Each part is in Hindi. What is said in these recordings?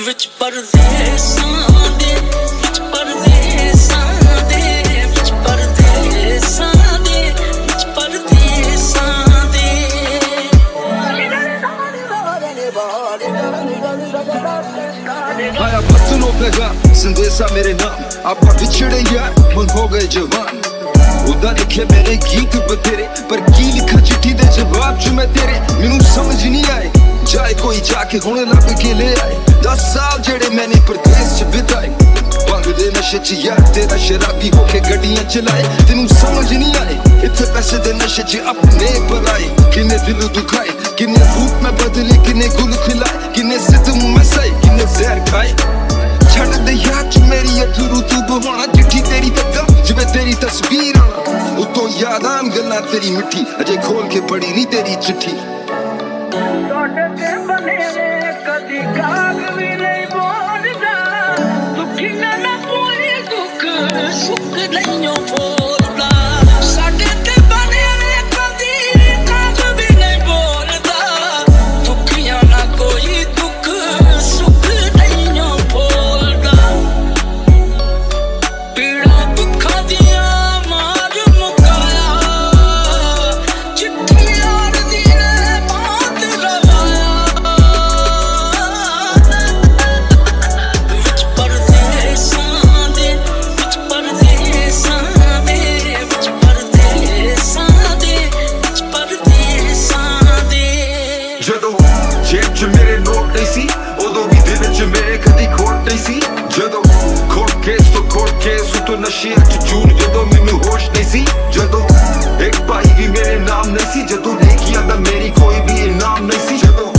विच परदेसां दे विच परदेसां दे विच परदेसां दे विच परदेसां दे आया पत्तों पे गा संदेशा मेरे नाम आपा बिछड़े यार मन हो गए जवान उदा लिखे मेरे गीत बतेरे पर की लिखा चिट्ठी दे जवाब जो मैं तेरे मैनू समझ नहीं आए जाए कोई जाके हुण लब के ले आए 10 साल जेड़े मैंने परदेस च बिताए भंग दे नशे च यार तेरा शराबी होके गड्डियां चलाए तेनू समझ नहीं आए इत्थे पैसे दे नशे च अपने पर आए किन्ने दिल दुखाए किन्ने रूप में बदले किन्ने गुल खिलाए किन्ने सितम में सही किन्ने जहर खाए छड़ दे याद च मेरी अथरू तू बहाना चिट्ठी तेरी तक जिवें तेरी तस्वीर आना उतों याद आन गल्लां तेरी मिठी अजे खोल के पढ़ी नहीं तेरी चिट्ठी बने कदी काग भी नहीं बोलदा दुखी ना कोई दुख सुख नहीं बोलदा साडे ते बने कदी काग भी नहीं बोलदा दुखियां ना कोई दुख सुख नहीं बोलदा पीड़ा दुखा दिया मार मुकाया चिट्ठी यार दी ने बात रवाया विच परदेसां दे विच परदेसां दे विच परदेसां दे विच परदेसां दे जदों जेब च मेरे नोट नहीं सी उदों भी दिल च मेरे कदी खोट नहीं सी जदों खोट केस तो नशे च चूर जदों मैनू होश नहीं सी जदों एक भाई भी मेरे नाम नहीं सी जदों नेकियां दा मेरी कोई भी इनाम नहीं सी जदों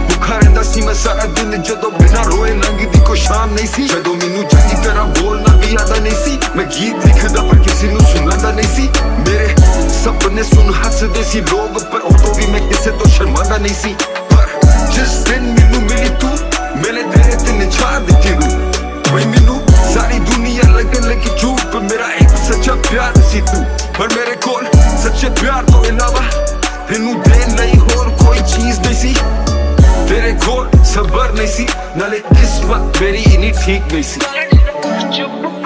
भुखा रहिंदा सी मैं सारा दिन जदों बिना रोए लंघदी कोई शाम नहीं सी जदों मैनू चंगी तरह बोलना भी आता नहीं सी मैं गीत लिखदा पर किसी नू सुनांदा नहीं सी मेरे सपने सुन हसदे सी लोग पर उदों भी मैं किसे तो शर्मांदा नहीं सी पर जिस दिन मैनू मिली तू मैंने तेरे ते निछाड़ दित्ती रूह भाई मैनू सारी दुनिया लगन लगी झूठ पर मेरा एक सच्चा प्यार सी तू पर मेरे कोल सच्चे प्यार तो इलावा इनू देन लई होर कोई चीज नहीं सी तेरे कोल सबर नहीं सी नाले किस्मत मेरी इन्नी ठीक नहीं सी चुप